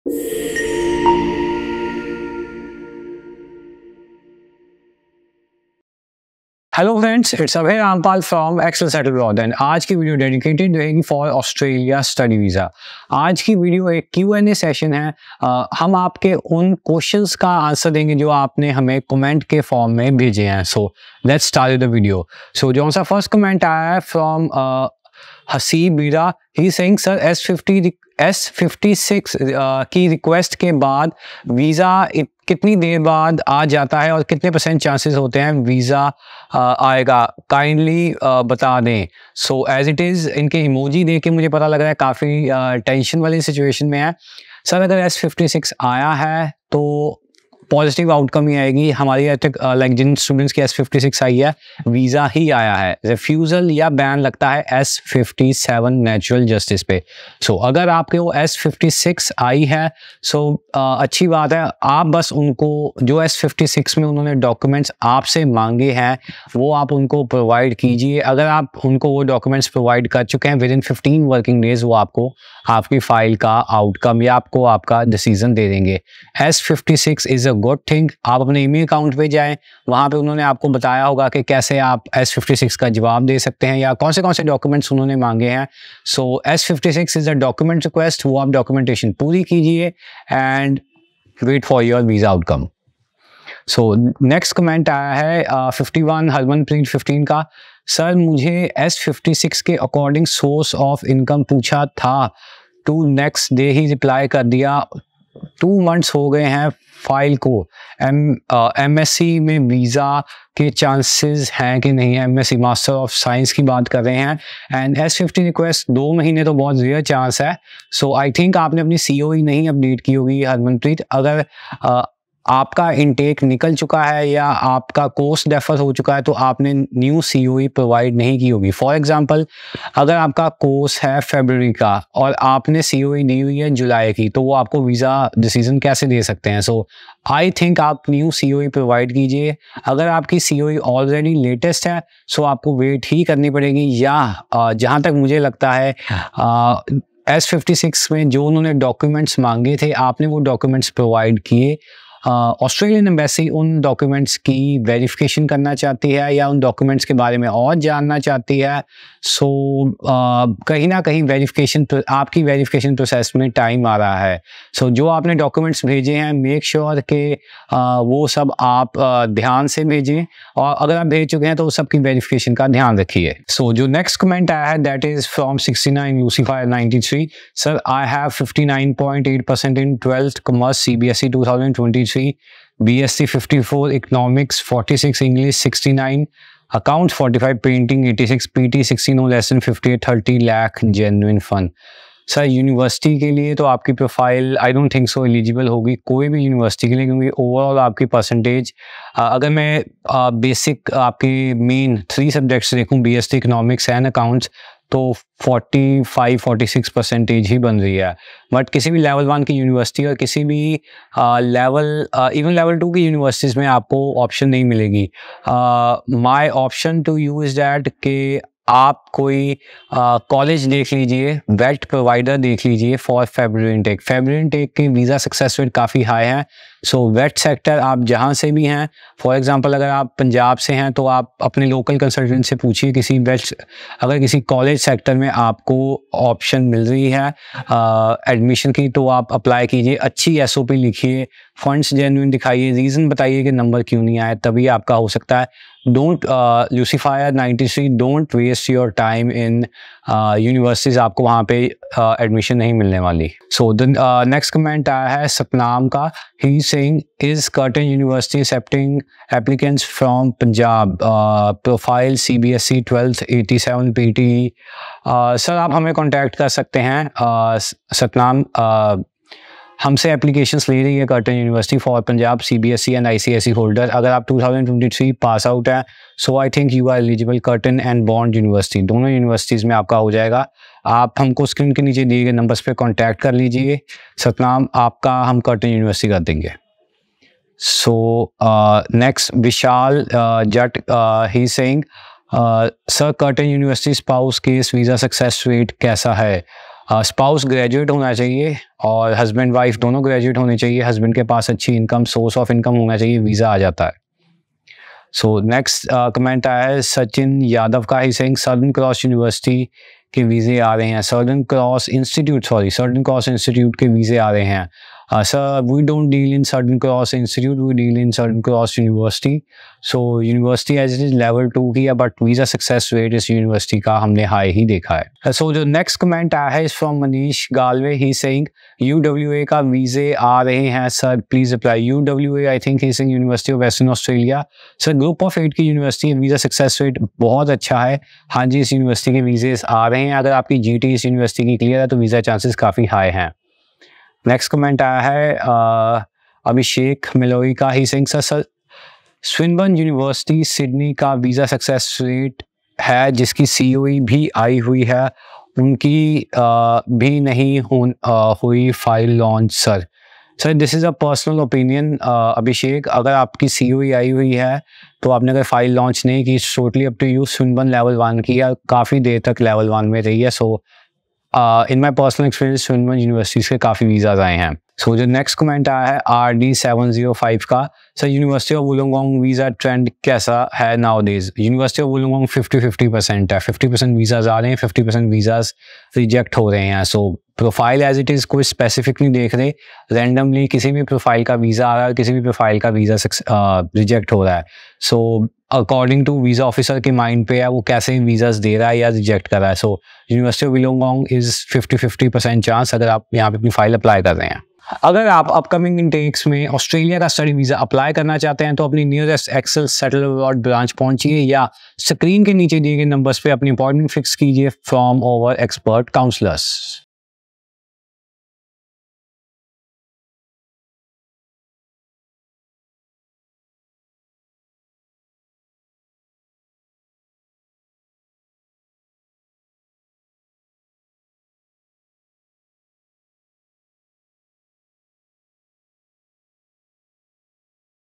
Hello friends, it's Abhay Rampal from excel settle abroad and आज की video dedicated रहेगी for Australia study visa. आज की वीडियो एक Q&A सेशन है। हम आपके उन क्वेश्चंस का आंसर देंगे जो आपने हमें कमेंट के फॉर्म में भेजे हैं। So let's start the video. So जो सा फर्स्ट कमेंट आया है फ्रॉम हसीब बीरा, ही सेइंग सर S56 की रिक्वेस्ट के बाद वीज़ा कितनी देर बाद आ जाता है और कितने % चांसेस होते हैं वीज़ा आएगा, काइंडली बता दें। सो एज इट इज़ इनके इमोजी देख के मुझे पता लग रहा है काफ़ी टेंशन वाली सिचुएशन में है। सर अगर S56 आया है तो पॉजिटिव आउटकम ही आएगी। हमारी लाइक जिन स्टूडेंट्स की S56 आई है वीज़ा ही आया है, रिफ्यूज़ल या बैन लगता है S57 नेचुरल जस्टिस पे। सो अगर आपके वो S56 आई है अच्छी बात है। आप बस उनको जो S56 में उन्होंने डॉक्यूमेंट्स आपसे मांगे हैं वो आप उनको प्रोवाइड कीजिए। अगर आप उनको वो डॉक्यूमेंट्स प्रोवाइड कर चुके हैं विद इन 15 वर्किंग डेज वो आपको आपकी फ़ाइल का आउटकम या आपको आपका डिसीजन दे देंगे। S56 is a good thing. आप अपने ईमेल अकाउंट पे जाएं, वहाँ पे उन्होंने आपको बताया होगा कि कैसे आप S56 का जवाब दे सकते हैं या कौन से डॉक्यूमेंट्स उन्होंने मांगे हैं। So S56 is a document request, वो आप डॉक्यूमेंटेशन पूरी कीजिए and wait for your visa outcome. So next comment आया है 51 हरमनप्रीत 15 का। सर मुझे S56 के अकॉर्डिंग सोर्स ऑफ इनकम पूछा था, टू नेक्स्ट डे ही रिप्लाई कर दिया। 2 मंथ्स हो गए हैं फाइल को। MSc में वीज़ा के चांसेस हैं कि नहीं? MSc मास्टर ऑफ साइंस की बात कर रहे हैं एंड S50 रिक्वेस्ट 2 महीने तो बहुत रेयर चांस है। सो आई थिंक आपने अपनी COE नहीं अपडेट की होगी हरमनप्रीत। अगर आपका इनटेक निकल चुका है या आपका कोर्स डेफर हो चुका है तो आपने न्यू COE प्रोवाइड नहीं की होगी। फॉर एग्जांपल अगर आपका कोर्स है फरवरी का और आपने COE दी हुई है जुलाई की, तो वो आपको वीज़ा डिसीजन कैसे दे सकते हैं? सो आई थिंक आप न्यू COE प्रोवाइड कीजिए। अगर आपकी COE ऑलरेडी लेटेस्ट है सो आपको वेट ही करनी पड़ेगी, या जहाँ तक मुझे लगता है S56 में जो उन्होंने डॉक्यूमेंट्स मांगे थे आपने वो डॉक्यूमेंट्स प्रोवाइड किए। ऑस्ट्रेलियन एम्बेसी उन डॉक्यूमेंट्स की वेरिफिकेशन करना चाहती है या उन डॉक्यूमेंट्स के बारे में और जानना चाहती है। सो कहीं ना कहीं आपकी वेरिफिकेशन प्रोसेस में टाइम आ रहा है। सो जो आपने डॉक्यूमेंट्स भेजे हैं मेक श्योर कि वो सब आप ध्यान से भेजें, और अगर आप भेज चुके हैं तो उस सब की वेरिफिकेशन का ध्यान रखिए। सो जो नेक्स्ट कमेंट आया है that is from 69 Lucifer 93। Sir I have 59.8% in 12th commerce CBSE 2023, BSc 54, economics 46, English 69, account 45, painting 86, PT 60, no less than 58, 30 lakh genuine fund. Sir university के लिए तो आपकी profile I don't think so eligible होगी कोई भी university के लिए, क्योंकि ओवरऑल आपकी परसेंटेज अगर मैं बेसिक आपके मेन 3 सब्जेक्ट्स देखूं BSc इकोनॉमिक्स एंड अकाउंट्स तो 45-46% ही बन रही है। बट किसी भी लेवल 1 की यूनिवर्सिटी और किसी भी इवन लेवल 2 की यूनिवर्सिटीज़ में आपको ऑप्शन नहीं मिलेगी। My option to you is that कि आप कोई कॉलेज देख लीजिए, वेट प्रोवाइडर देख लीजिए फॉर फरवरी इनटेक की वीज़ा सक्सेस रेट काफ़ी हाई है। सो वेट सेक्टर आप जहाँ से भी हैं, फॉर एग्जांपल अगर आप पंजाब से हैं तो आप अपने लोकल कंसल्टेंट से पूछिए अगर किसी कॉलेज सेक्टर में आपको ऑप्शन मिल रही है एडमिशन की तो आप अप्लाई कीजिए। अच्छी SOP लिखिए, फंड्स जेन्युइन दिखाइए, रीज़न बताइए कि नंबर क्यों नहीं आए, तभी आपका हो सकता है। Don't Lucifer 93, don't waste your time in universities, आपको वहाँ पे एडमिशन नहीं मिलने वाली। सो द नेक्स्ट कमेंट आया है सतनाम का। He saying is curtain university accepting applicants from Punjab, profile CBSE 12th 87 PT। Sir आप हमें कॉन्टैक्ट कर सकते हैं सतनाम। हमसे एप्लीकेशंस ले रही है Curtin university for Punjab CBSE and ICSE holder. अगर आप 2023 पास आउट है so I think you are eligible. Curtin and Bond university दोनों यूनिवर्सिटीज़ में आपका हो जाएगा। आप हमको स्क्रीन के नीचे दिए गए नंबर्स पे कांटेक्ट कर लीजिए। सतनाम आपका हम कर्टन यूनिवर्सिटी कर देंगे। So next Vishal Jat, he saying sir Curtin university spouse case visa success rate कैसा है? स्पाउस ग्रेजुएट होना चाहिए और हस्बैंड वाइफ दोनों ग्रेजुएट होने चाहिए, हस्बैंड के पास अच्छी इनकम, सोर्स ऑफ इनकम होना चाहिए, वीज़ा आ जाता है। सो नेक्स्ट कमेंट आया है सचिन यादव का, ही सेइंग सर्डन क्रॉस यूनिवर्सिटी के वीज़े आ रहे हैं, सर्डन क्रॉस इंस्टीट्यूट के वीज़े आ रहे हैं। Sir we don't deal in Southern Cross institute, we deal in Southern Cross university. So university as it is level 2 की है, बट वीज़ा सक्सेस रेट इस यूनिवर्सिटी का हमने हाई ही देखा है। सो जो नेक्स्ट कमेंट आया है इस from Manish Galwe, he saying UWA का वीज़े आ रहे हैं sir, please apply. UWA I think he saying university of western Australia. Sir group of 8 की यूनिवर्सिटी है, वीज़ा सक्सेस रेट बहुत अच्छा है। हाँ जी, इस यूनिवर्सिटी के वीज़े आ रहे हैं। अगर आपकी GT इस यूनिवर्सिटी की क्लियर है तो वीज़ा चांसेस काफ़ी हाई हैं। नेक्स्ट कमेंट आया है अभिषेक मिलोई का, ही saying sir Swinburne university Sydney का वीज़ा सक्सेस रेट है, जिसकी COE भी आई हुई है, उनकी भी नहीं हुई file launch. Sir this is a personal opinion Abhishek, अगर आपकी COE आई हुई है तो आपने अगर फाइल लॉन्च नहीं की, totally up to you. Swinburne level 1 की है, काफ़ी देर तक लेवल 1 में रही है। So in my personal experience Swinburne universities के काफ़ी वीज़ाज आए हैं। सो जो नेक्स्ट कमेंट आया है RD705 का, sir university of Wollongong visa trend कैसा है nowadays? University of Wollongong 50-50% है, 50% वीज़ाज आ रहे हैं, 50% वीज़ाज रिजेक्ट हो रहे हैं। सो प्रोफाइल एज इट इज़ कोई स्पेसिफिक नहीं देख रहे, रैंडमली किसी भी प्रोफाइल का वीज़ा आ रहा है, किसी भी प्रोफाइल का वीज़ा रिजेक्ट हो रहा है। So according to visa officer के माइंड पे है वो कैसे वीज़ाज दे रहा है या रिजेक्ट कर रहा है। So university of वुलंगडोंग is 50-50% chance अगर आप यहाँ पे अपनी फाइल अप्लाई कर रहे हैं। अगर आप अपकमिंग इंटेक्स में ऑस्ट्रेलिया का स्टडी वीज़ा अप्लाई करना चाहते हैं तो अपनी nearest Excel settle abroad branch पहुंचिए या स्क्रीन के नीचे दिए गए नंबर्स पे अपनी अपॉइंटमेंट फिक्स कीजिए फ्रॉम आवर एक्सपर्ट काउंसलर्स।